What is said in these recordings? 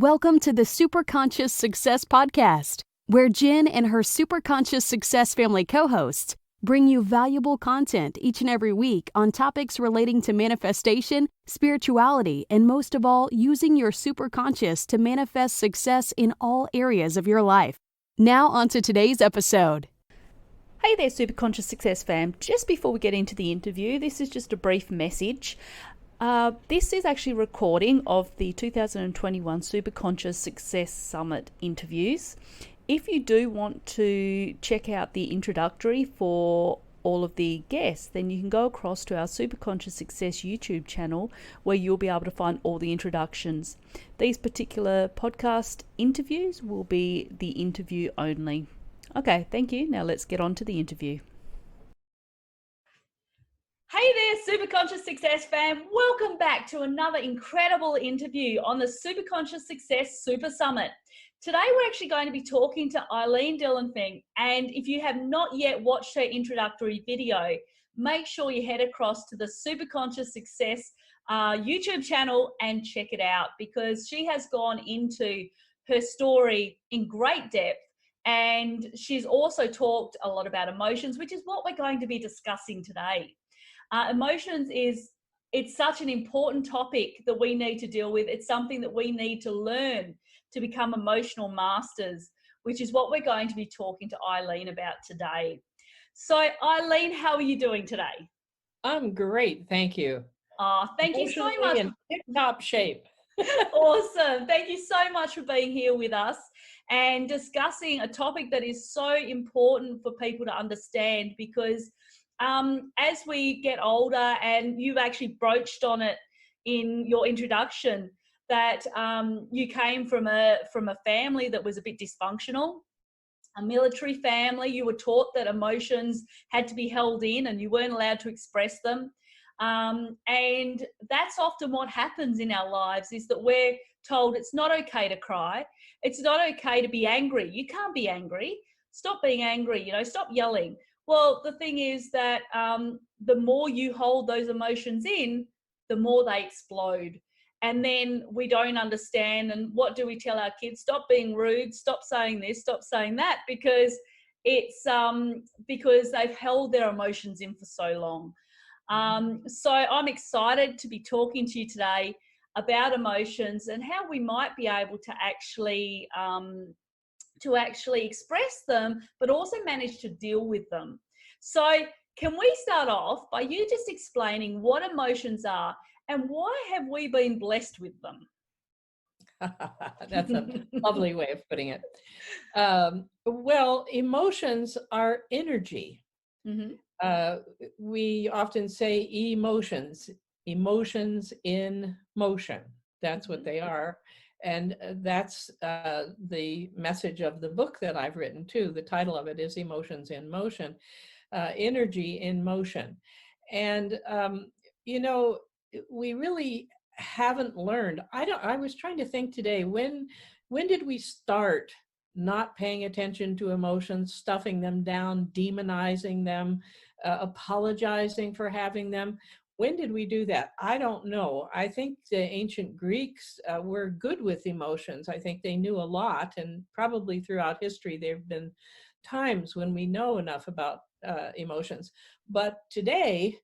Welcome to the Superconscious Success Podcast, where Jen and her Superconscious Success family co-hosts bring you valuable content each and every week on topics relating to manifestation, spirituality, and most of all, using your superconscious to manifest success in all areas of your life. Now on to today's episode. Hey there, Superconscious Success fam. Just before we get into the interview, this is just a brief message. This is actually a recording of the 2021 Superconscious Success Summit interviews. If you do want to check out the introductory for all of the guests, then you can go across to our Superconscious Success YouTube channel where you'll be able to find all the introductions. These particular podcast interviews will be the interview only. Okay, thank you. Now let's get on to the interview. Hey there, Superconscious Success fam. Welcome back to another incredible interview on the Superconscious Success Super Summit. Today we're actually going to be talking to Ilene Dillon, and if you have not yet watched her introductory video, make sure you head across to the Superconscious Success YouTube channel and check it out, because she has gone into her story in great depth, and she's also talked a lot about emotions, which is what we're going to be discussing today. Emotions it's such an important topic that we need to deal with. It's something that we need to learn to become emotional masters, which is what we're going to be talking to Ilene about today. So Ilene, how are you doing today? I'm great, thank you. Thank you so much. In tip-top shape. Awesome. Thank you so much for being here with us and discussing a topic that is so important for people to understand, because as we get older, and you've actually broached on it in your introduction, that you came from a family that was a bit dysfunctional, a military family. You were taught that emotions had to be held in and you weren't allowed to express them. And that's often what happens in our lives, is that we're told it's not okay to cry. It's not okay to be angry. You can't be angry. Stop being angry, stop yelling. Well, the thing is that the more you hold those emotions in, the more they explode. And then we don't understand. And what do we tell our kids? Stop being rude, stop saying this, stop saying that, because it's because they've held their emotions in for so long. So I'm excited to be talking to you today about emotions and how we might be able to actually express them, but also manage to deal with them. So can we start off by you just explaining what emotions are and why have we been blessed with them? That's a lovely way of putting it. Well, emotions are energy. Mm-hmm. We often say emotions in motion. That's what they are. And that's the message of the book that I've written too. The title of it is Emotions in Motion, Energy in Motion. And, we really haven't learned. I was trying to think today, when did we start not paying attention to emotions, stuffing them down, demonizing them, apologizing for having them? When did we do that? I don't know. I think the ancient Greeks were good with emotions. I think they knew a lot, and probably throughout history there have been times when we know enough about emotions. But today,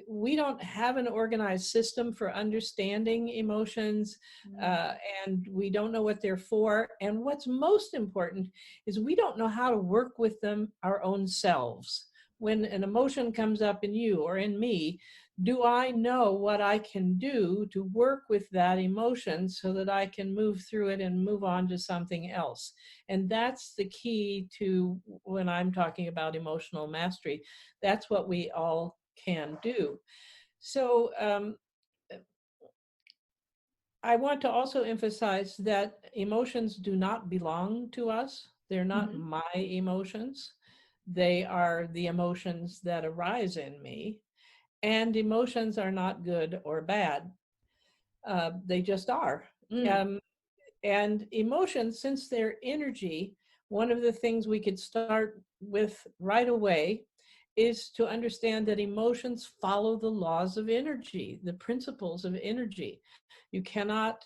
we don't have an organized system for understanding emotions, and we don't know what they're for. And what's most important is we don't know how to work with them our own selves. When an emotion comes up in you or in me, do I know what I can do to work with that emotion so that I can move through it and move on to something else? And that's the key to when I'm talking about emotional mastery. That's what we all can do. So I want to also emphasize that emotions do not belong to us. They're not my emotions. They are the emotions that arise in me. And emotions are not good or bad. They just are. And emotions, since they're energy, one of the things we could start with right away is to understand that emotions follow the laws of energy, the principles of energy. You cannot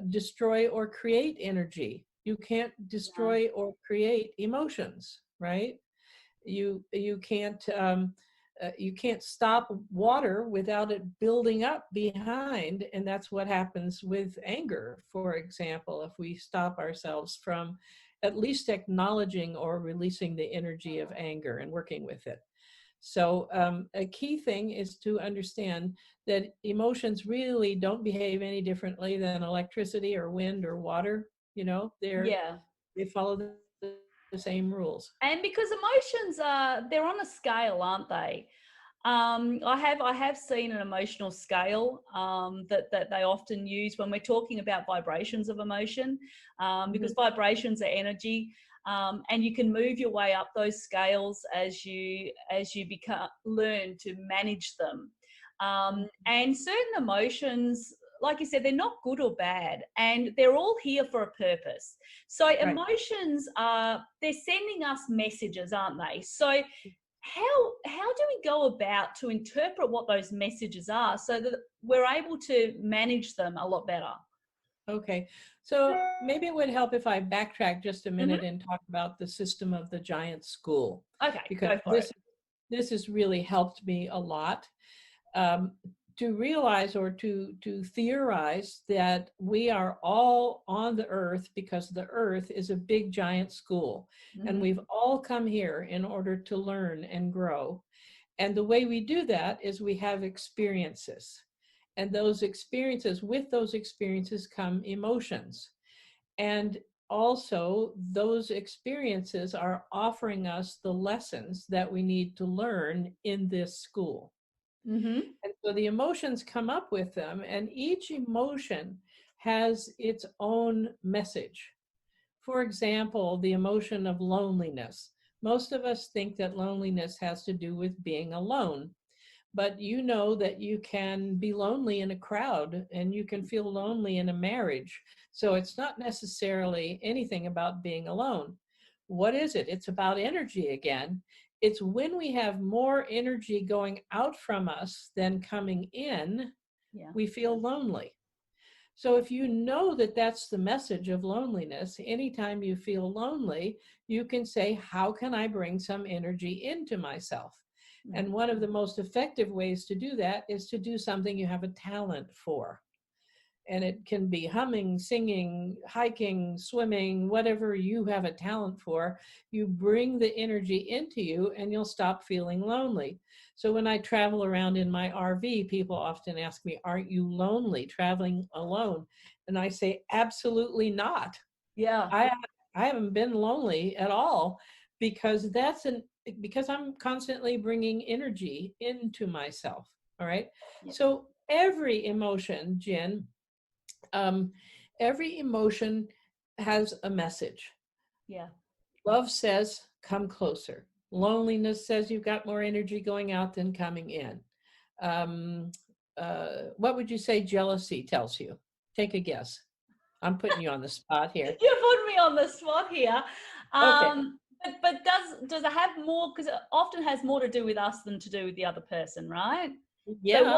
destroy or create energy. You can't destroy or create emotions, right? You can't stop water without it building up behind, and that's what happens with anger, for example. If we stop ourselves from at least acknowledging or releasing the energy of anger and working with it. So a key thing is to understand that emotions really don't behave any differently than electricity or wind or water. Yeah. They follow the same rules. And because emotions they're on a scale, aren't they? I have seen an emotional scale that they often use when we're talking about vibrations of emotion, because Mhm. vibrations are energy, and you can move your way up those scales as you become learn to manage them. And certain emotions, like you said, they're not good or bad, and they're all here for a purpose. So Right. emotions are they're sending us messages, aren't they? So how do we go about to interpret what those messages are so that we're able to manage them a lot better? Okay. So maybe it would help if I backtrack just a Hmm. minute and talk about the system of the giant school, Okay, because go for it. this has really helped me a lot. um, to realize or to theorize that we are all on the earth because the earth is a big giant school, and Hmm. we've all come here in order to learn and grow. And the way we do that is we have experiences, and with those experiences come emotions. And also, those experiences are offering us the lessons that we need to learn in this school. Hmm. And so the emotions come up with them, and each emotion has its own message. For example, the emotion of loneliness. Most of us think that loneliness has to do with being alone, but you know that you can be lonely in a crowd and you can feel lonely in a marriage. So it's not necessarily anything about being alone. What is it? It's about energy again. It's when we have more energy going out from us than coming in, Yeah. we feel lonely. So if you know that that's the message of loneliness, anytime you feel lonely, you can say, how can I bring some energy into myself? And one of the most effective ways to do that is to do something you have a talent for. And it can be humming, singing, hiking, swimming, whatever you have a talent for. You bring the energy into you and you'll stop feeling lonely. So when I travel around in my RV, people often ask me, aren't you lonely traveling alone? And I say, absolutely not. Yeah. I I haven't been lonely at all, because because I'm constantly bringing energy into myself. All right. Yeah. So every emotion, Jen, um, every emotion has a message. Yeah. Love says, come closer. Loneliness says you've got more energy going out than coming in. Um, what would you say jealousy tells you? Take a guess. I'm putting you on the spot here. You put me on the spot here. Okay. But does it have more? Because it often has more to do with us than to do with the other person, right? So Yeah.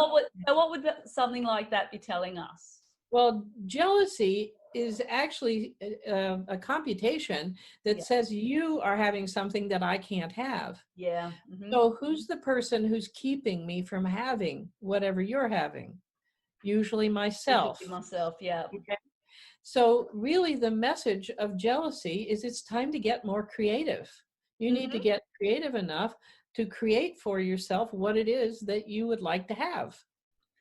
what would something like that be telling us? Well, jealousy is actually a computation that Yeah. says you are having something that I can't have. Yeah. Hmm. So who's the person who's keeping me from having whatever you're having? Usually Usually myself. myself. Yeah. Okay. So really the message of jealousy is it's time to get more creative. You need to Hmm. get creative enough to create for yourself what it is that you would like to have.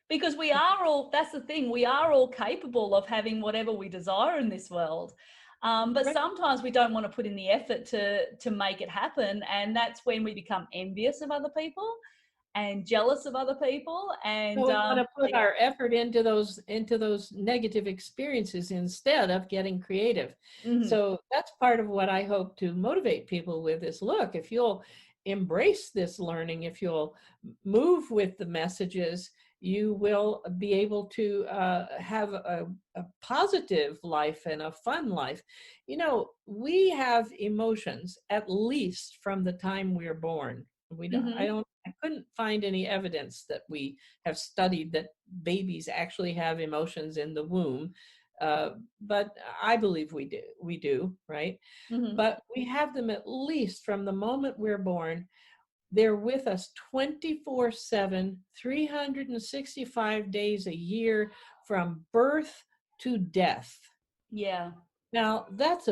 Because we are all, that's the thing, we are all capable of having whatever we desire in this world. But Right. sometimes we don't want to put in the effort to make it happen. And that's when we become envious of other people and jealous of other people. And So we want to put yeah. our effort into those negative experiences instead of getting creative. Mhm. So that's part of what I hope to motivate people with is, look, if you'll embrace this learning, if you'll move with the messages, you will be able to have a positive life and a fun life. We have emotions at least from the time we're born. Mhm. I couldn't find any evidence that we have studied that babies actually have emotions in the womb. But I believe we do, right? Mm-hmm. But we have them at least from the moment we're born. They're with us 24/7, 365 days a year from birth to death. Yeah. Now, that's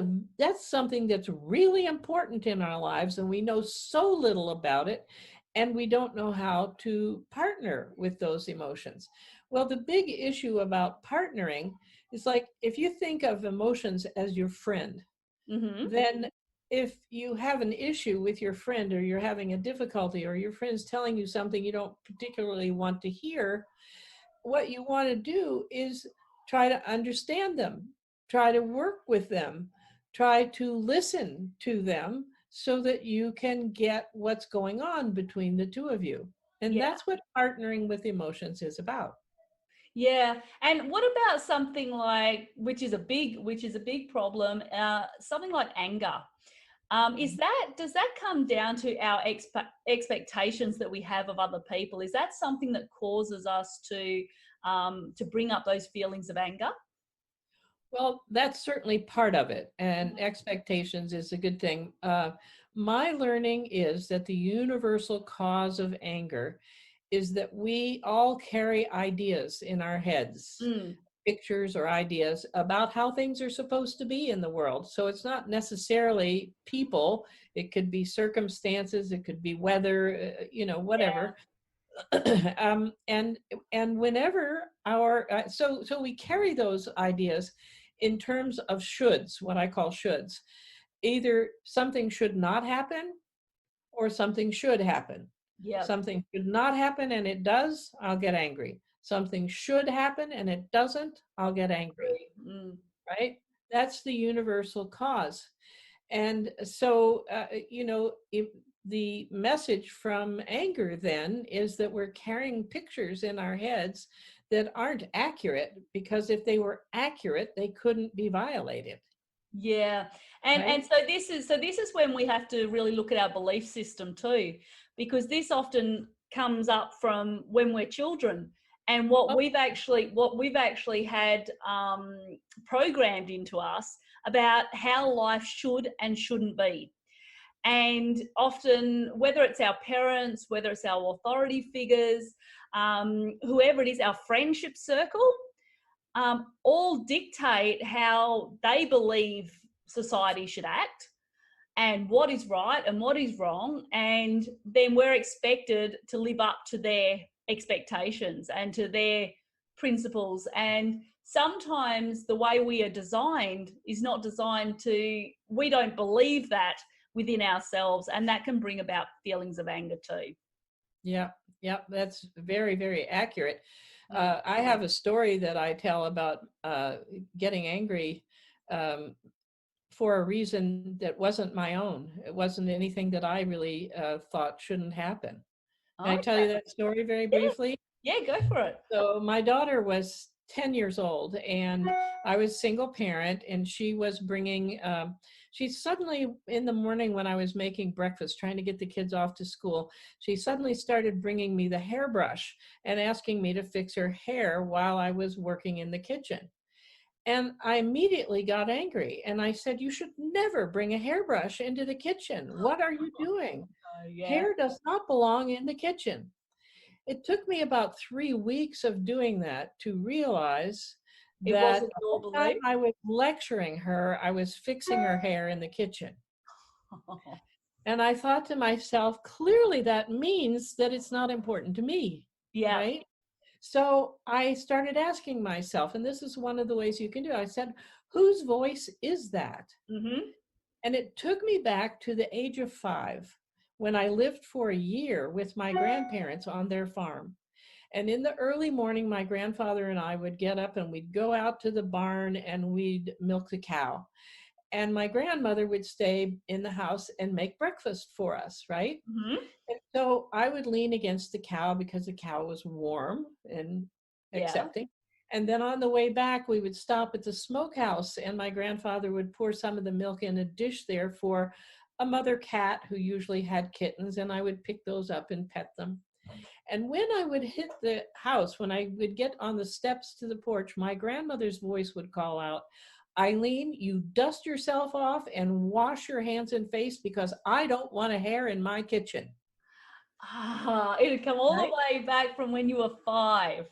something that's really important in our lives, and we know so little about it, and we don't know how to partner with those emotions. Well, the big issue about partnering is, like, if you think of emotions as your friend, Mm-hmm. then if you have an issue with your friend, or you're having a difficulty, or your friend's telling you something you don't particularly want to hear, what you want to do is try to understand them, try to work with them, try to listen to them so that you can get what's going on between the two of you. And Yeah. that's what partnering with emotions is about. Yeah. And what about something like, which is a big problem, something like anger? Does that come down to our expectations that we have of other people? Is that something that causes us to bring up those feelings of anger? Well, that's certainly part of it, and expectations is a good thing. My learning is that the universal cause of anger is that we all carry ideas in our heads, Mm, pictures or ideas about how things are supposed to be in the world. So it's not necessarily people, it could be circumstances, it could be weather, yeah. whatever. um, and and whenever our so we carry those ideas in terms of shoulds, what I call shoulds. Either something should not happen or something should happen. Yep. Something should not happen and it does, I'll get angry. Something should happen and it doesn't, I'll get angry, Mm, right? That's the universal cause. And so, if the message from anger then is that we're carrying pictures in our heads that aren't accurate, because if they were accurate, they couldn't be violated, yeah. And right? so this is when we have to really look at our belief system too, because this often comes up from when we're children, and what Oh, we've actually had programmed into us about how life should and shouldn't be. And often, whether it's our parents, whether it's our authority figures, whoever it is, our friendship circle, all dictate how they believe society should act, and what is right and what is wrong. And then we're expected to live up to their expectations and to their principles. And sometimes the way we are designed is not designed to, we don't believe that within ourselves. And that can bring about feelings of anger too. yeah, yeah, that's very, very accurate. Mm. I have a story that I tell about getting angry um, for a reason that wasn't my own. It wasn't anything that I really thought shouldn't happen. Can I tell Okay. you that story very Yeah. briefly? Yeah, go for it. So my daughter was 10 years old, and I was single parent, and she was bringing, she suddenly, in the morning when I was making breakfast, trying to get the kids off to school, she suddenly started bringing me the hairbrush and asking me to fix her hair while I was working in the kitchen. And I immediately got angry, and I said, "You should never bring a hairbrush into the kitchen. What are you doing? Oh, yeah. Hair does not belong in the kitchen." It took me about 3 weeks of doing that to realize It that wasn't the your whole time belief. I was lecturing her, I was fixing her hair in the kitchen. And I thought to myself, clearly that means that it's not important to me, Yeah. right? So I started asking myself, and this is one of the ways you can do it. I said, whose voice is that? Mm-hmm. And it took me back to the age of 5, when I lived for a year with my grandparents on their farm. And in the early morning, my grandfather and I would get up and we'd go out to the barn and we'd milk the cow. And my grandmother would stay in the house and make breakfast for us, right? Mm-hmm. And so I would lean against the cow because the cow was warm and Yeah. accepting. And then on the way back, we would stop at the smokehouse, and my grandfather would pour some of the milk in a dish there for a mother cat who usually had kittens, and I would pick those up and pet them. And when I would hit the house, when I would get on the steps to the porch, my grandmother's voice would call out, Eileen, you dust yourself off and wash your hands and face because I don't want a hair in my kitchen. Ah, it'd come all Right? the way back from when you were 5.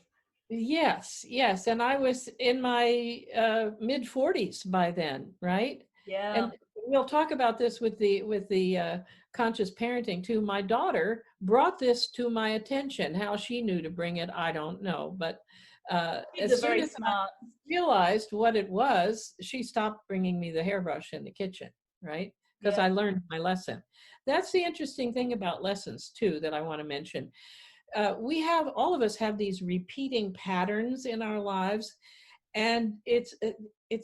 Yes, yes. And I was in my mid 40s by then, right? Yeah. And we'll talk about this with the conscious parenting too. My daughter brought this to my attention. How she knew to bring it, I don't know. But Kids as are soon very as I smart. realized what it was, she stopped bringing me the hairbrush in the kitchen, right? Because Yeah. I learned my lesson. That's the interesting thing about lessons too that I want to mention. We have, all of us have these repeating patterns in our lives, and it's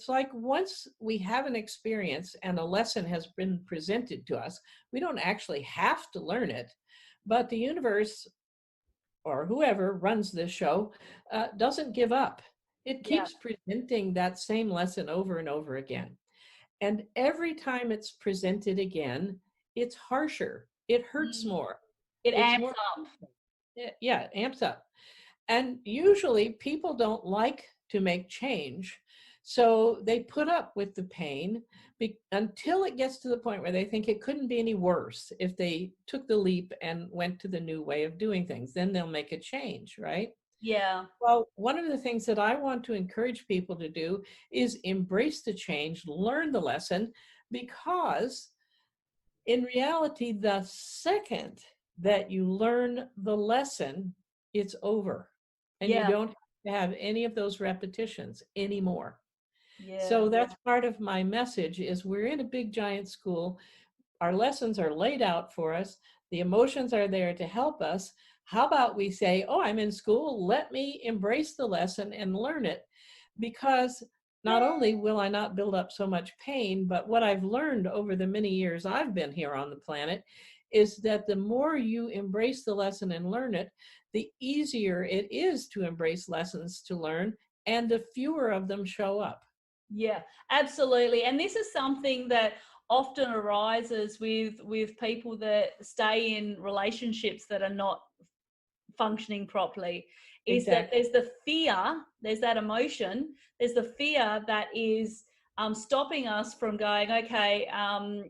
like once we have an experience and a lesson has been presented to us, we don't actually have to learn it, but the universe or whoever runs this show doesn't give up. It Yeah. keeps presenting that same lesson over and over again, and every time it's presented again, it's harsher, it hurts Mm. more, It it's amps more, up. yeah, it amps up. And usually people don't like to make change. So they put up with the pain until it gets to the point where they think it couldn't be any worse if they took the leap and went to the new way of doing things. Then they'll make a change, right? Yeah. Well, one of the things that I want to encourage people to do is embrace the change, learn the lesson, because in reality, the second that you learn the lesson, it's over. And you Yeah. don't have to have any of those repetitions anymore. Yeah. So that's part of my message is we're in a big giant school. Our lessons are laid out for us. The emotions are there to help us. How about we say, oh, I'm in school. Let me embrace the lesson and learn it, because not only will I not build up so much pain, but what I've learned over the many years I've been here on the planet is that the more you embrace the lesson and learn it, the easier it is to embrace lessons to learn, and the fewer of them show up. Yeah, absolutely. And this is something that often arises with people that stay in relationships that are not functioning properly, is that Exactly. there's the fear, there's that emotion, there's the fear that is stopping us from going, okay,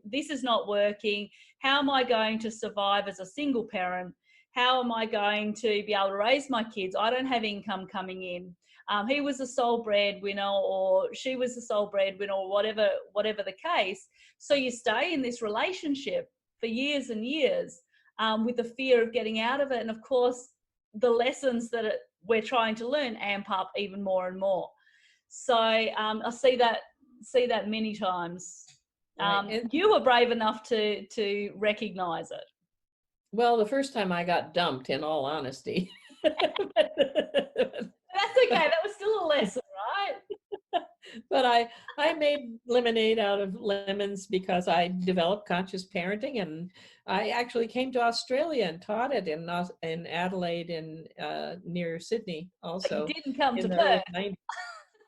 this is not working. How am I going to survive as a single parent? How am I going to be able to raise my kids? I don't have income coming in. He was the sole breadwinner, or she was the sole breadwinner, or whatever the case. So you stay in this relationship for years and years with the fear of getting out of it. And of course, the lessons that we're trying to learn amp up even more and more. So I see that many times. Right. You were brave enough to recognize it. Well, the first time I got dumped, in all honesty. That's okay. That was still a lesson, right? But I made lemonade out of lemons because I developed conscious parenting, and I actually came to Australia and taught it in Adelaide and near Sydney But you also didn't come to in the Perth. early 90s.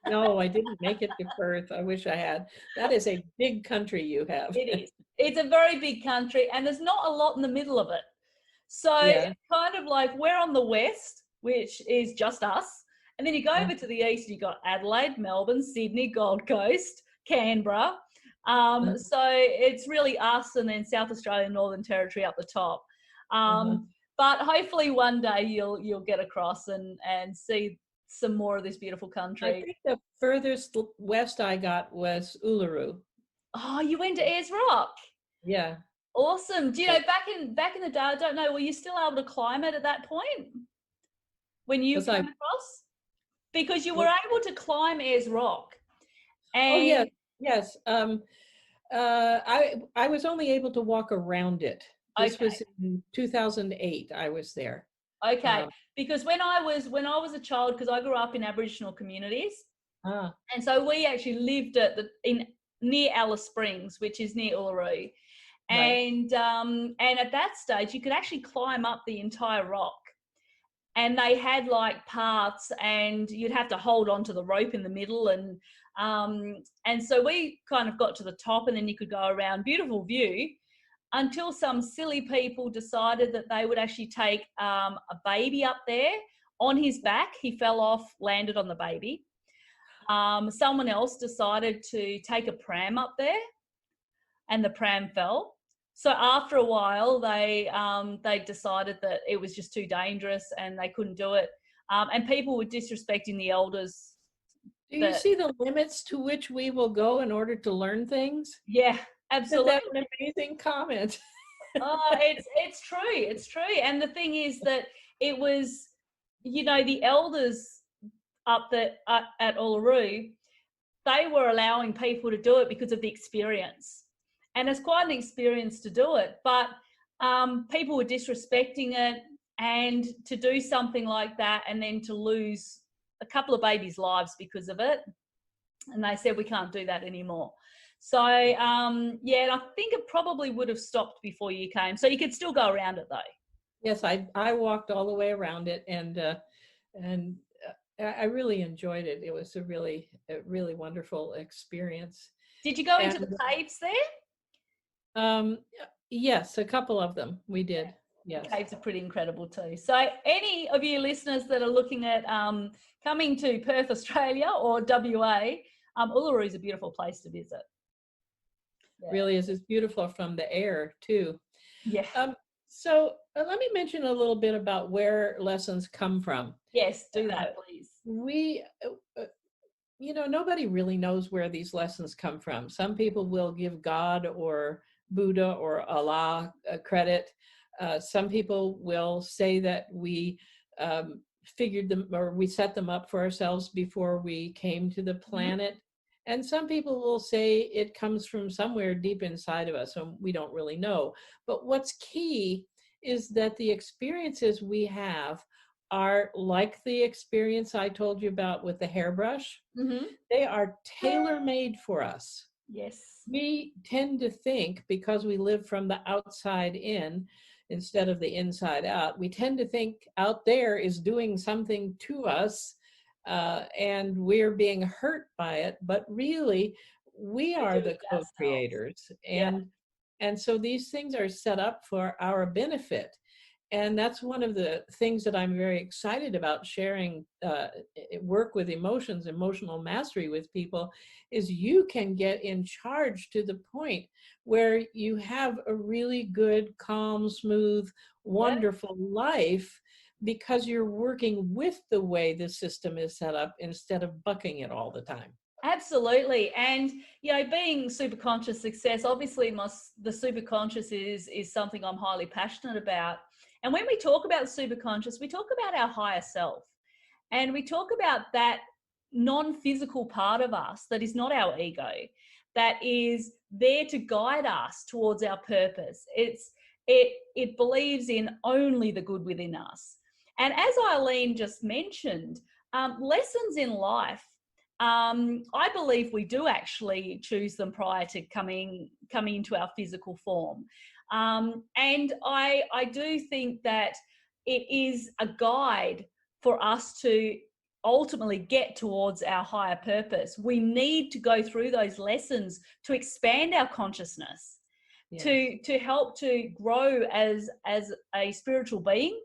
No, I didn't make it to Perth. I wish I had. That is a big country you have. It is. It's a very big country, and there's not a lot in the middle of it. So Yeah. it's kind of like we're on the west, which is just us. And then you go Uh, over to the east, you got Adelaide, Melbourne, Sydney, Gold Coast, Canberra. uh, So it's really us, and then South Australia, Northern Territory up the top. uh-huh. But hopefully one day you'll get across and see some more of this beautiful I country. think the furthest west I got was Uluru. Oh, you went to Ayers Rock. Yeah. Awesome. Do you Yeah. know back in the day, I don't know, were you still able to climb it at that point when you Was I? came across? Because you were Well, able to climb Ayers Rock. oh yes, And yes. I was only able to walk around it. This okay, was in 2008. I was there. okay. Um, Because when I was a child, because I grew up in Aboriginal communities, ah, and so we actually lived in near Alice Springs, which is near Uluru. right. And at that stage you could actually climb up the entire rock. And they had like paths, and you'd have to hold on to the rope in the middle, and so we kind of got to the top, and then you could go around. Beautiful view. until some silly people decided that they would actually take a baby up there on his back. He fell off, landed on the baby. Someone else decided to take a pram up there, and the pram fell. So after a while, they decided that it was just too dangerous and they couldn't do it. And people were disrespecting the elders. Do you see the limits to which we will go in order to learn things? Yeah, absolutely. Isn't that an amazing comment? Oh, it's true. It's true. And the thing is that it was, the elders up at Uluru, they were allowing people to do it because of the experience. And it's quite an experience to do it. But people were disrespecting it, and to do something like that and then to lose a couple of babies' lives because of it. And they said, we can't do that anymore. So, and I think it probably would have stopped before you came. So you could still go around it, though. Yes, I walked all the way around it, and I really enjoyed it. It was a really wonderful experience. Did you go into the caves there? Yes, a couple of them we did. Yes. The caves are pretty incredible too. So any of you listeners that are looking at coming to Perth, Australia or WA, Uluru is a beautiful place to visit. Yeah. Really is. It's beautiful from the air too. Yeah. So let me mention a little bit about where lessons come from. Yes, do that, please. We, nobody really knows where these lessons come from. Some people will give God or Buddha or Allah credit. Some people will say that we figured them, or we set them up for ourselves before we came to the planet. Mm-hmm. And some people will say it comes from somewhere deep inside of us, and we don't really know. But what's key is that the experiences we have are like the experience I told you about with the hairbrush. Mm-hmm. They are tailor-made for us. Yes. We tend to think, because we live from the outside in instead of the inside out, we tend to think out there is doing something to us, and we're being hurt by it, but really we are the co-creators. And so these things are set up for our benefit. And that's one of the things that I'm very excited about sharing work with emotions, emotional mastery with people, is you can get in charge to the point where you have a really good, calm, smooth, wonderful life, because you're working with the way the system is set up instead of bucking it all the time. Absolutely. And, being super conscious success, obviously the super conscious is something I'm highly passionate about. And when we talk about super conscious, we talk about our higher self, and we talk about that non-physical part of us that is not our ego, that is there to guide us towards our purpose. It believes in only the good within us. And as Ilene just mentioned, lessons in life, I believe we do actually choose them prior to coming into our physical form. And I do think that it is a guide for us to ultimately get towards our higher purpose. We need to go through those lessons to expand our consciousness, yes, to help to grow as a spiritual being,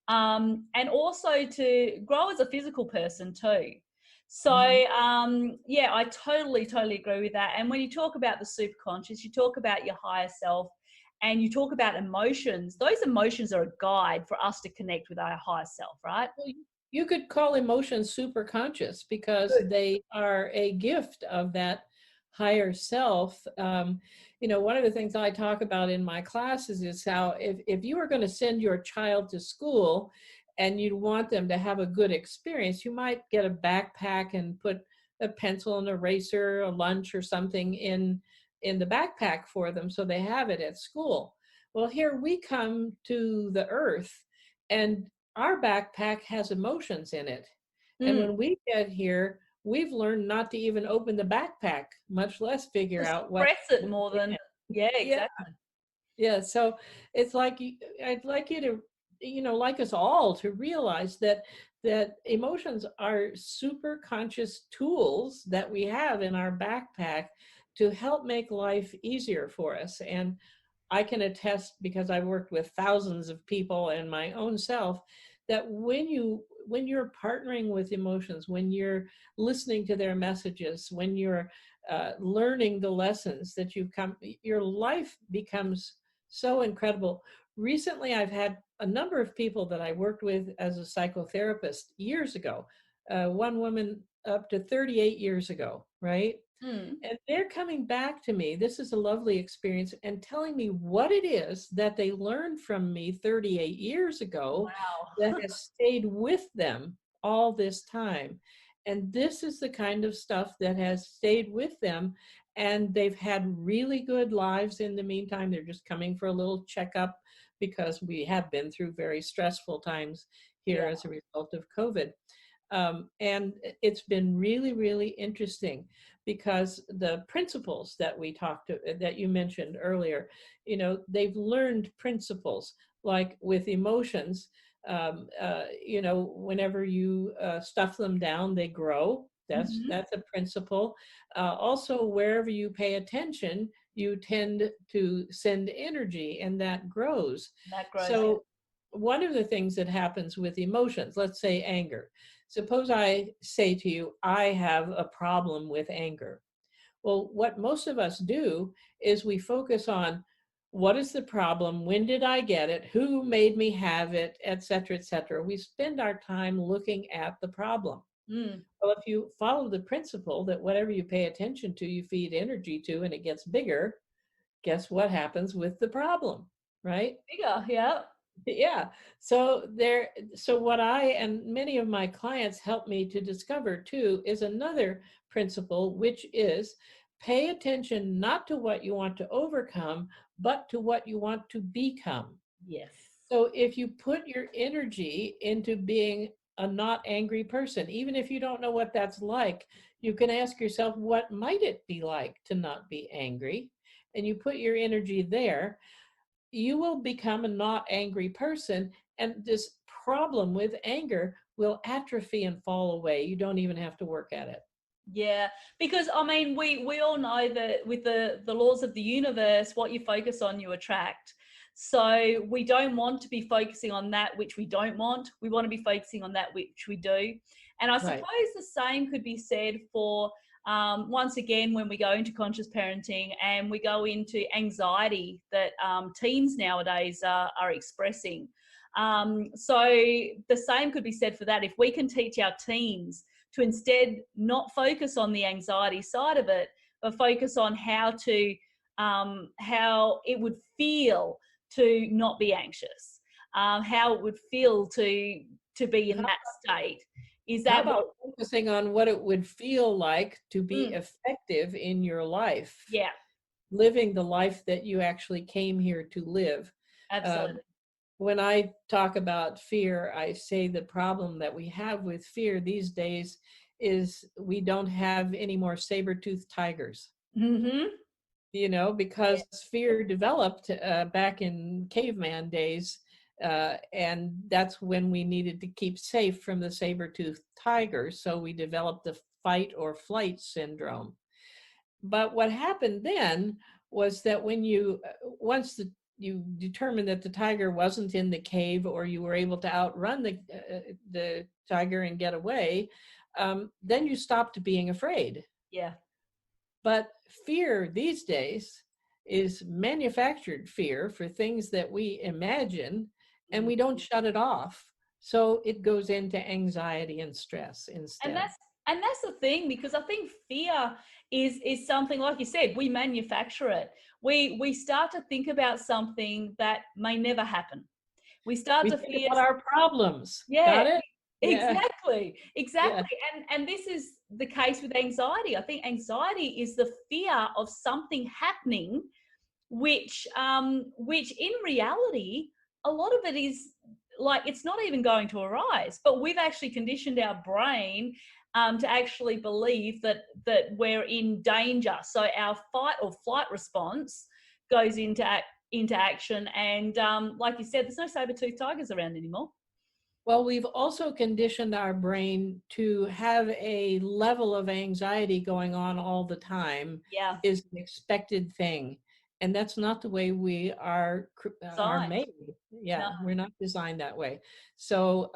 and also to grow as a physical person too. So, I totally agree with that. And when you talk about the superconscious, you talk about your higher self, and you talk about emotions. Those emotions are a guide for us to connect with our higher self, right? Well, you could call emotions superconscious because they are a gift of that higher self. One of the things I talk about in my classes is how if you are going to send your child to school and you want them to have a good experience, you might get a backpack and put a pencil, an eraser, a lunch or something in the backpack for them so they have it at school. Well, here we come to the earth and our backpack has emotions in it. And when we get here, we've learned not to even open the backpack, much less figure out what. Press it more than, exactly. Yeah, so it's like, I'd like you to, like us all, to realize that emotions are super conscious tools that we have in our backpack to help make life easier for us. And I can attest, because I've worked with thousands of people and my own self, that when you're partnering with emotions, when you're listening to their messages, when you're learning the lessons that you've come, your life becomes so incredible. Recently, I've had a number of people that I worked with as a psychotherapist years ago. One woman up to 38 years ago, right? Mm. And they're coming back to me. This is a lovely experience, and telling me what it is that they learned from me 38 years ago that Wow. has stayed with them all this time. And this is the kind of stuff that has stayed with them. And they've had really good lives in the meantime. They're just coming for a little checkup because we have been through very stressful times here Yeah. as a result of COVID. And it's been really, really interesting, because the principles that we talked to, that you mentioned earlier, they've learned principles like with emotions. Whenever you stuff them down, they grow. Mhm. That's a principle. Also, wherever you pay attention, you tend to send energy, and that grows. That grows, yeah. So, one of the things that happens with emotions, let's say anger. Suppose I say to you, I have a problem with anger. Well, what most of us do is we focus on what is the problem, when did I get it, who made me have it, et cetera, et cetera. We spend our time looking at the problem. Mm. Well, if you follow the principle that whatever you pay attention to, you feed energy to, and it gets bigger, guess what happens with the problem, right? Bigger, yeah. Yeah. So what I and many of my clients help me to discover too is another principle, which is pay attention not to what you want to overcome, but to what you want to become. Yes. So if you put your energy into being a not angry person, even if you don't know what that's like, you can ask yourself, what might it be like to not be angry? And you put your energy there, you will become a not angry person, and this problem with anger will atrophy and fall away. You don't even have to work at it. Yeah, because I mean, we all know that with the laws of the universe, what you focus on, you attract. So we don't want to be focusing on that which we don't want. We want to be focusing on that which we do. And I Right. suppose the same could be said for once again when we go into conscious parenting and we go into anxiety that teens nowadays are expressing. So the same could be said for that. If we can teach our teens to instead not focus on the anxiety side of it, but focus on how it would feel to not be anxious, how it would feel to be in How, that state. Is how that what? about focusing on what it would feel like to be Mm, effective in your life, yeah, living the life that you actually came here to live? Um, absolutely. when I talk about fear, I say the problem that we have with fear these days is we don't have any more saber-toothed tigers. Mm-hmm. Yeah, Because fear developed back in caveman days. And that's when we needed to keep safe from the saber-toothed tiger. So we developed the fight or flight syndrome. But what happened then was that when you determined that the tiger wasn't in the cave, or you were able to outrun the tiger and get away, then you stopped being afraid. yeah. But fear these days is manufactured fear for things that we imagine, and we don't shut it off. So it goes into anxiety and stress and instead. that's and that's the thing, because I think fear is something, like you said, we manufacture it. We start to think about something that may never happen. We start We to think fear. about our problems. Yeah, Got it? Yeah. exactly, Yeah. exactly. And this is the case with anxiety. I think anxiety is the fear of something happening, which in reality, a lot of it is like it's not even going to arise. But we've actually conditioned our brain to actually believe that we're in danger. So our fight or flight response goes into action. And like you said, there's no saber-toothed tigers around anymore. Well, we've also conditioned our brain to have a level of anxiety going on all the time Yeah. is an expected thing. And that's not the way we are Signed. made. Yeah, No. we're not designed that way. So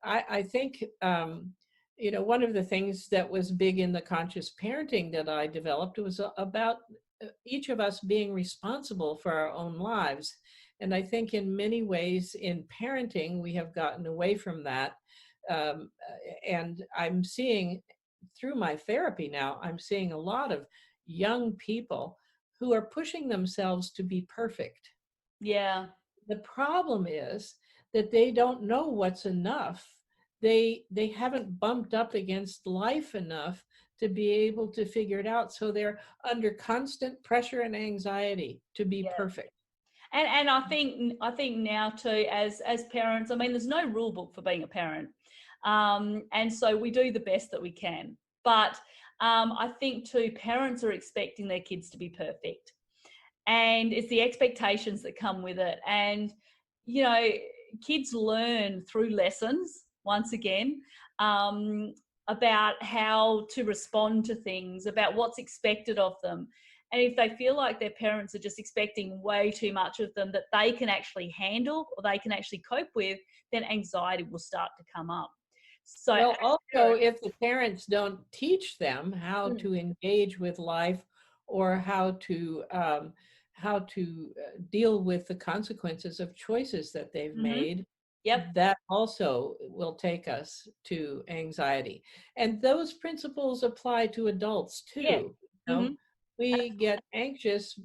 I think one of the things that was big in the conscious parenting that I developed was about each of us being responsible for our own lives. And I think in many ways in parenting, we have gotten away from that. And I'm seeing through my therapy now, I'm seeing a lot of young people who are pushing themselves to be perfect. Yeah. The problem is that they don't know what's enough. They haven't bumped up against life enough to be able to figure it out. So they're under constant pressure and anxiety to be Yeah. perfect. And I think now too, as parents, I mean, there's no rule book for being a parent, and so we do the best that we can. But I think too, parents are expecting their kids to be perfect, and it's the expectations that come with it. And you know, kids learn through lessons once again. About how to respond to things, about what's expected of them. And if they feel like their parents are just expecting way too much of them that they can actually handle or they can actually cope with, then anxiety will start to come up. So, Well, as also, parents, if the parents don't teach them how to engage with life or how to deal with the consequences of choices that they've made, yep, that also will take us to anxiety. And those principles apply to adults yeah, too. You know, hmm we get anxious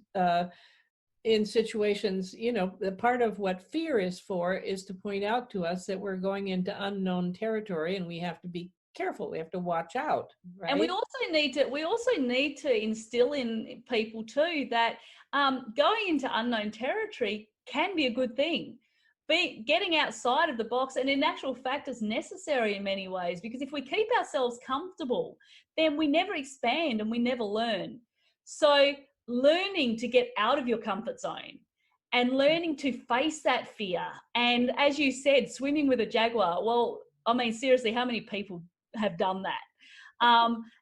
in situations, the part of what fear is for is to point out to us that we're going into unknown territory and we have to be careful. We have to watch out, and we right? also need to instill in people too that going into unknown territory can be a good thing. Getting outside of the box, and in actual fact is necessary in many ways, because if we keep ourselves comfortable, then we never expand and we never learn. So learning to get out of your comfort zone and learning to face that fear, and as you said, swimming with a jaguar, well, I mean, seriously, how many people have done that?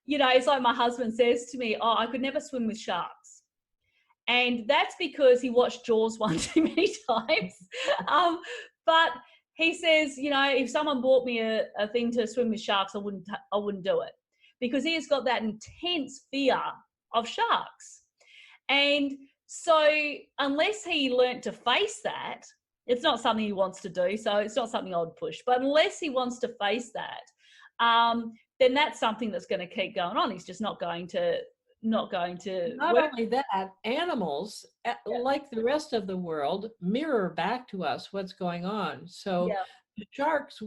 It's like my husband says to me, "Oh, I could never swim with sharks." And that's because he watched Jaws one too many times. But he says, if someone bought me a thing to swim with sharks, I wouldn't do it, because he has got that intense fear of sharks. And so unless he learnt to face that, it's not something he wants to do. So it's not something I would push. But unless he wants to face that, then that's something that's going to keep going on. He's just not going to Not work. only that, animals, Yeah. like the rest of the world, mirror back to us what's going on. So Yeah. the sharks,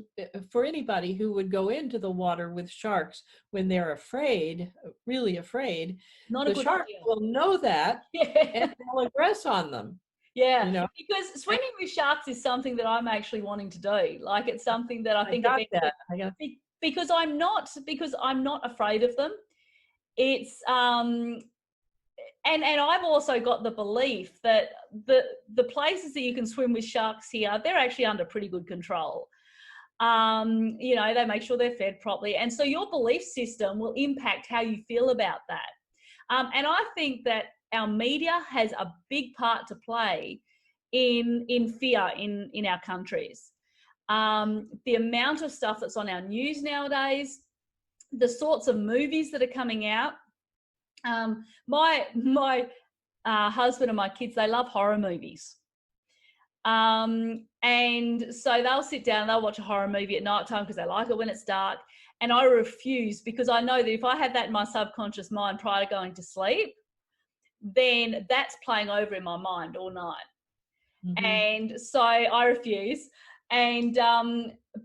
for anybody who would go into the water with sharks when they're afraid, really afraid, Not a the good shark idea. will know that Yeah. and they'll aggress on them, Yeah. you know. Because swimming with sharks is something that I'm actually wanting to do. Like, it's something that I I think got eventually, that. I got because I'm not afraid of them. It's and I've also got the belief that the places that you can swim with sharks here, they're actually under pretty good control. They make sure they're fed properly, and so your belief system will impact how you feel about that. And I think that our media has a big part to play in fear in our countries. The amount of stuff that's on our news nowadays, the sorts of movies that are coming out. My husband and my kids, they love horror movies. And so they'll sit down and they'll watch a horror movie at night time because they like it when it's dark. And I refuse, because I know that if I have that in my subconscious mind prior to going to sleep, then that's playing over in my mind all night. And so I refuse. And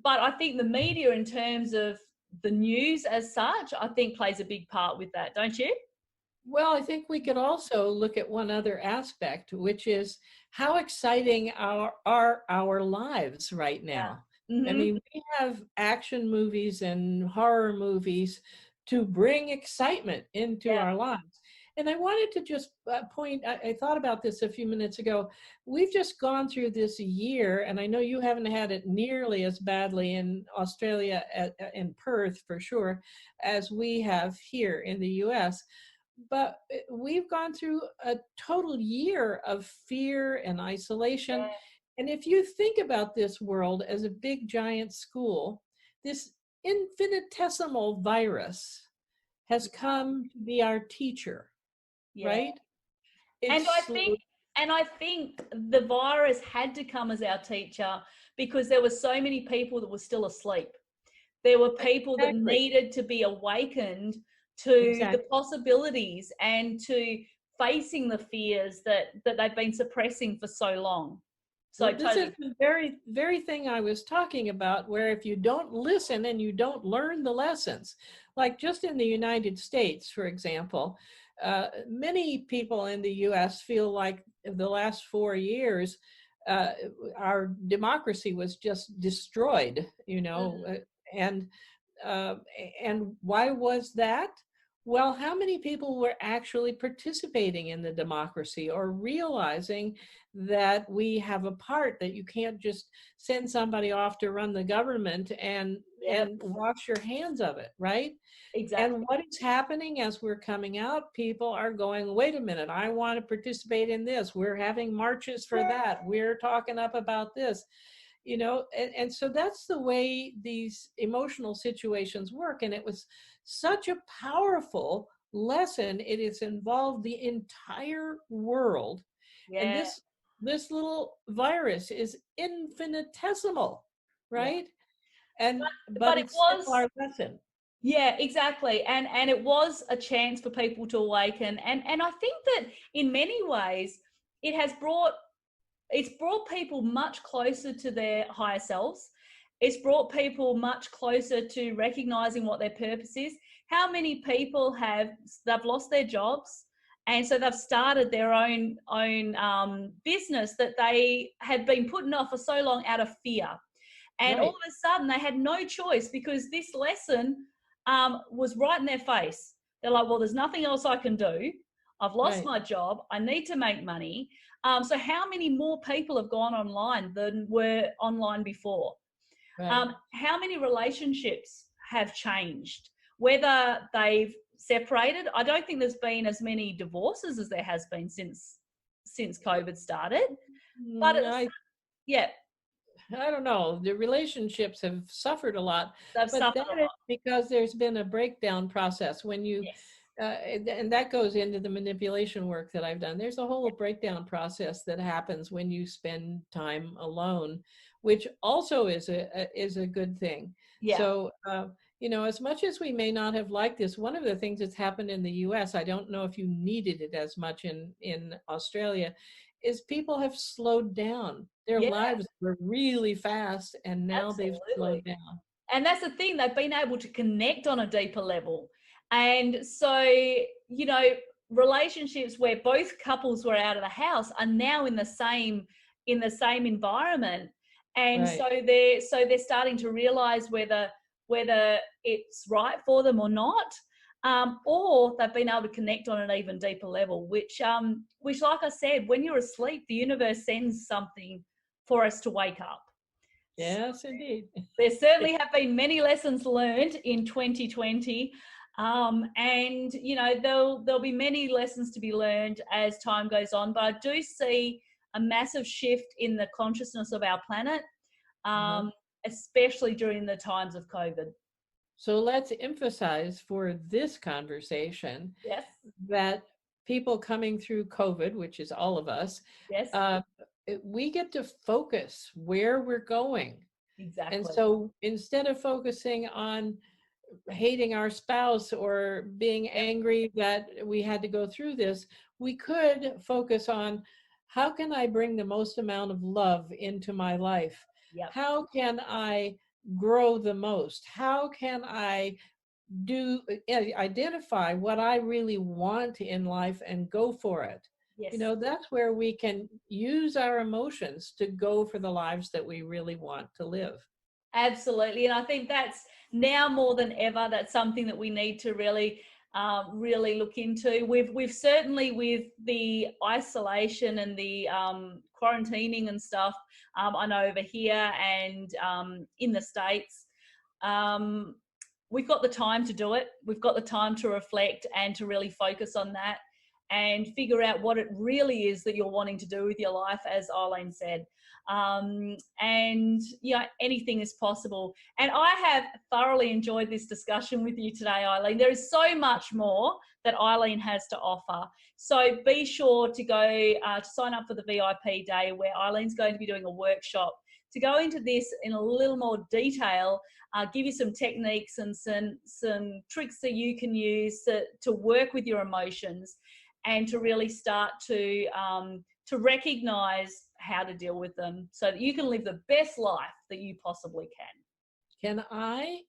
but I think the media, in terms of the news as such, I think plays a big part with that, don't you? Well, I think we could also look at one other aspect, which is how exciting are our lives right now. I Mm-hmm. mean, we have action movies and horror movies to bring excitement into Yeah. our lives. And I wanted to just I thought about this a few minutes ago. We've just gone through this year, and I know you haven't had it nearly as badly in Australia, in Perth for sure, as we have here in the US. but we've gone through a total year of fear and isolation. Yeah. And if you think about this world as a big giant school, this infinitesimal virus has come to be our teacher, Yeah. right? And I It's think and I think the virus had to come as our teacher because there were so many people that were still asleep. There were people that exactly, needed to be awakened to the exactly. possibilities and to facing the fears that they've been suppressing for so long. So Well, this is totally. the very thing I was talking about, where if you don't listen and you don't learn the lessons, like just in the United States, for example, many people in the US feel like the last 4 years, uh, our democracy was just destroyed, and uh, and why was that? Well, how many people were actually participating in the democracy or realizing that we have a part, that you can't just send somebody off to run the government Yep, and wash your hands of it, right? exactly. And what is happening as we're coming out, people are going, wait a minute, I want to participate in this. We're having marches for that. We're talking up about this, and so that's the way these emotional situations work. And it was such a powerful lesson. It has involved the entire world. And Yeah, this little virus is infinitesimal, yeah. right? But But it it's still was our lesson. Yeah, exactly. And it was a chance for people to awaken. And I think that in many ways it has brought it's brought people much closer to their higher selves. It's brought people much closer to recognizing what their purpose is. How many people they've lost their jobs, and so they've started their own business that they had been putting off for so long out of fear, and all Right, of a sudden they had no choice because this lesson was right in their face. They're like, well, there's nothing else I can do. I've lost right, my job. I need to make money. So how many more people have gone online than were online before? right. How many relationships have changed? Whether they've separated, I don't think there's been as many divorces as there has been since COVID started. But Mm, it's, I yeah, I don't know. The relationships have suffered a lot, they've but suffered that a is lot. because there's been a breakdown process when Yes. and that goes into the manipulation work that I've done. There's a whole breakdown process that happens when you spend time alone, which also is a good thing. Yeah. So, as much as we may not have liked this, one of the things that's happened in the U.S., I don't know if you needed it as much in Australia, is people have slowed down. Their Yeah. lives were really fast, and now they've Absolutely. slowed down. And that's the thing, they've been able to connect on a deeper level. And so, relationships where both couples were out of the house are now in the same environment. And Right. so they're starting to realize whether it's right for them or not. Or they've been able to connect on an even deeper level, which, like I said, when you're asleep, the universe sends something for us to wake up. Yes, indeed. There certainly have been many lessons learned in 2020, and there'll be many lessons to be learned as time goes on. But I do see a massive shift in the consciousness of our planet, Uh-huh. especially during the times of COVID. So let's emphasize for this conversation Yes, that people coming through COVID, which is all of us, yes, uh, we get to focus where we're going. And exactly. so instead of focusing on hating our spouse or being Yep, angry that we had to go through this, we could focus on, how can I bring the most amount of love into my life? yep, How can I grow the most? How can I identify what I really want in life and go for it? yes. That's where we can use our emotions to go for the lives that we really want to live. Absolutely, and I think that's now more than ever. That's something that we need to really look into. We've certainly, with the isolation and the quarantining and stuff. I know over here and in the States, um, we've got the time to do it. We've got the time to reflect and to really focus on that and figure out what it really is that you're wanting to do with your life, as Ilene said. And yeah, anything is possible. And I have thoroughly enjoyed this discussion with you today, Ilene. There is so much more that Ilene has to offer. So be sure to go to sign up for the VIP day, where Ilene's going to be doing a workshop to go into this in a little more detail, give you some techniques and some tricks that you can use to work with your emotions and to really start to recognize how to deal with them so that you can live the best life that you possibly can. Can I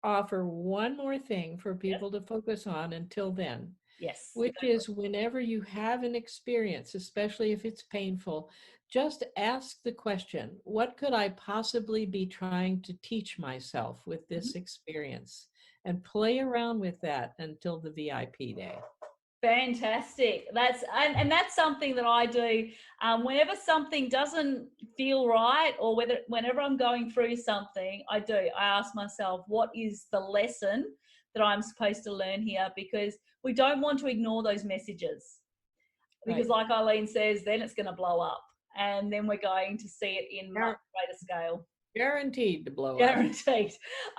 offer one more thing for people Yes. to focus on until then? Yes. Which is, whenever you have an experience, especially if it's painful, just ask the question, what could I possibly be trying to teach myself with this experience? And play around with that until the VIP day. Fantastic. And that's something that I do whenever something doesn't feel right, or whenever I'm going through something, I ask myself, what is the lesson that I'm supposed to learn here? Because we don't want to ignore those messages, because like Ilene says, then it's going to blow up, and then we're going to see it in much greater scale. Guaranteed to blow up. Guaranteed.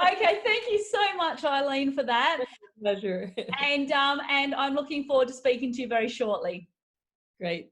Okay, thank you so much, Ilene, for that. Pleasure. And I'm looking forward to speaking to you very shortly. Great.